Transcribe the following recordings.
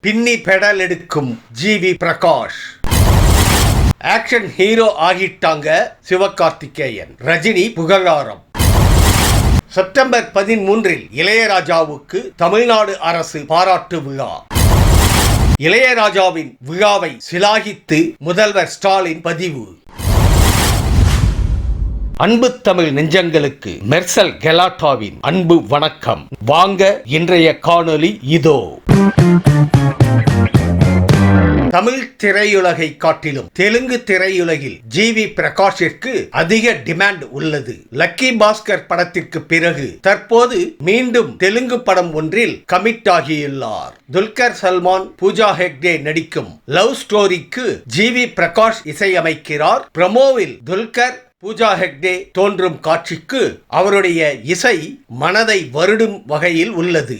பின்னி பெடல் எடுக்கும் GV Prakash. Action hero ஆகிட்டாங்க சிவகார்த்திகேயன். ரஜினி புகழாரம். செப்டம்பர் 13 இளையராஜாவுக்கு தமிழ்நாடு அரசு பாராட்டு விழா. இளையராஜாவின் விழாவை சிலாகித்து முதல்வர் ஸ்டாலின் பதிவு. அன்பு தமிழ் நெஞ்சங்களுக்கு மெர்சல் கெலாட்டாவின் அன்பு வணக்கம். வாங்க இன்றைய காணொளி இதோ. தமிழ் திரையுலகை காட்டிலும் தெலுங்கு திரையுலகில் ஜிவி பிரகாஷிற்கு அதிக டிமாண்ட் உள்ளது. லக்கி பாஸ்கர் படத்திற்கு பிறகு தற்போது மீண்டும் தெலுங்கு படம் ஒன்றில் கமிட் ஆகியுள்ளார். துல்கர் சல்மான், பூஜா ஹெக்டே நடிக்கும் லவ் ஸ்டோரிக்கு ஜிவி பிரகாஷ் இசையமைக்கிறார். ப்ரமோவில் துல்கர், பூஜா ஹெக்டே தோன்றும் காட்சிக்கு அவருடைய இசை மனதை வருடும் வகையில் உள்ளது.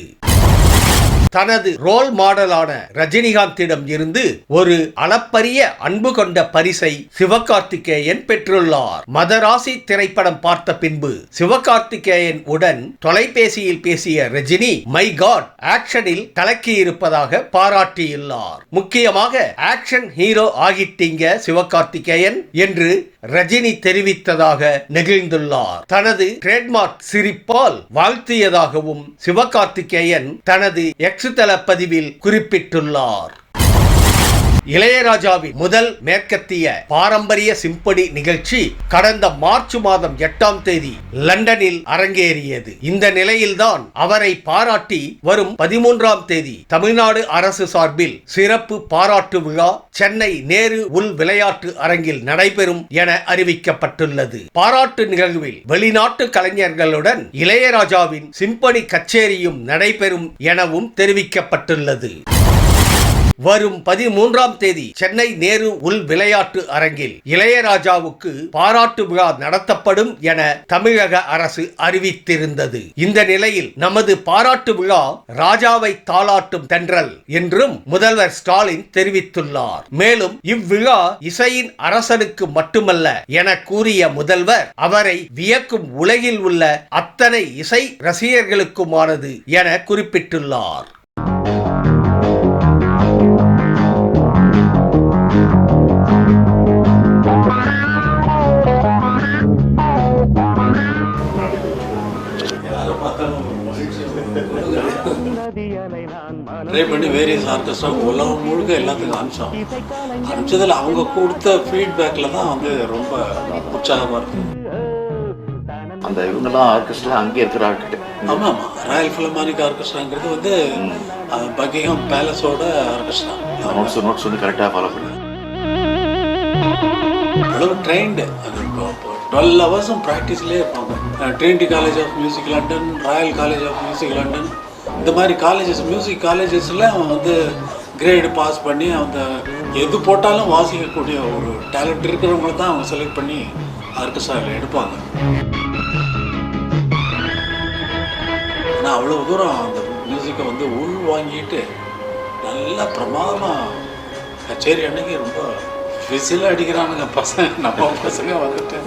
தனது ரோல் மாடலான ரஜினிகாந்திடம் இருந்து ஒரு அளப்பரிய அன்பு கொண்ட பரிசை சிவகார்த்திகேயன் பெற்றுள்ளார். மதராசி திரைப்படம் பார்த்த பின்பு சிவகார்த்திகேயன் உடன் தொலைபேசியில் பேசிய ரஜினி, மை காட், ஆக்ஷனில் கலக்கி இருப்பதாக பாராட்டியுள்ளார். முக்கியமாக ஆக்ஷன் ஹீரோ ஆகிட்டீங்க சிவகார்த்திகேயன் என்று ரஜினி தெரிவித்ததாக நெகிழ்ந்துள்ளார். தனது ட்ரேட்மார்க் சிரிப்பால் வாழ்த்தியதாகவும் சிவகார்த்திகேயன் தனது எக்ஸ் பதிவில் குறிப்பிட்டுள்ளார். இளையராஜாவின் முதல் மேற்கத்திய பாரம்பரிய சிம்பனி நிகழ்ச்சி கடந்த மார்ச் மாதம் 8 லண்டனில் அரங்கேறியது. இந்த நிலையில்தான் அவரை பாராட்டி வரும் 13 தமிழ்நாடு அரசு சார்பில் சிறப்பு பாராட்டு விழா சென்னை நேரு உள் விளையாட்டு அரங்கில் நடைபெறும் என அறிவிக்கப்பட்டுள்ளது. பாராட்டு நிகழ்வில் வெளிநாட்டு கலைஞர்களுடன் இளையராஜாவின் சிம்பனி கச்சேரியும் நடைபெறும் எனவும் தெரிவிக்கப்பட்டுள்ளது. வரும் 13 சென்னை நேரு உள் விளையாட்டு அரங்கில் இளையராஜாவுக்கு பாராட்டு விழா நடத்தப்படும் என தமிழக அரசு அறிவித்திருந்தது. இந்த நிலையில் நமது பாராட்டு விழா ராஜாவை தாளாட்டும் தென்றல் என்றும் முதல்வர் ஸ்டாலின் தெரிவித்துள்ளார். மேலும் இவ்விழா இசையின் அரசனுக்கு மட்டுமல்ல என கூறிய முதல்வர், அவரை வியக்கும் உலகில் உள்ள அத்தனை இசை ரசிகர்களுக்குமானது என குறிப்பிட்டுள்ளார். ட்ரை பண்ணி வேரியஸ் ஆர்கெஸ்ட்ரா உலகம் முழுக்க எல்லாத்துக்கும் அனுப்பிச்சதில் அவங்க கொடுத்த ஃபீட்பேக்கில் தான் வந்து ரொம்ப உற்சாகமாக இருக்குது. அந்த இவங்கெல்லாம் ஆர்கெஸ்ட்ரா அங்கே இருக்கிற ஆர்கிட்ட. ஆமாம் ஆமாம், ராயல் ஃபிலமானிக் ஆர்கெஸ்ட்ராங்கிறது வந்து பக்கிங்ஹாம் பேலஸோட ஆர்கெஸ்ட்ரா. நோட்ஸ் வந்து கரெக்டாக ஃபாலோ பண்ணு. அவ்வளோ ட்ரெயின்டு, அது 12 hours ப்ராக்டிஸ்லேயே இருப்பாங்க. Trinity College of Music London, Royal College of Music London, இந்த மாதிரி காலேஜஸ், மியூசிக் காலேஜஸில் அவன் வந்து கிரேடு பாஸ் பண்ணி அந்த எது போட்டாலும் வாசிக்கக்கூடிய ஒரு டேலண்ட் இருக்கிறவங்கள தான் அவங்க செலக்ட் பண்ணி ஆர்கெஸ்ட்ராவில் எடுப்பாங்க. ஆனால் அவ்வளோ தூரம் அந்த மியூசிக்கை வந்து உள் வாங்கிட்டு நல்லா பிரமாதமாக கச்சேரி அன்னைக்கு ரொம்ப விசில் அடிக்கிறானுங்க பசங்க, நம்ம பசங்க வந்துட்டு.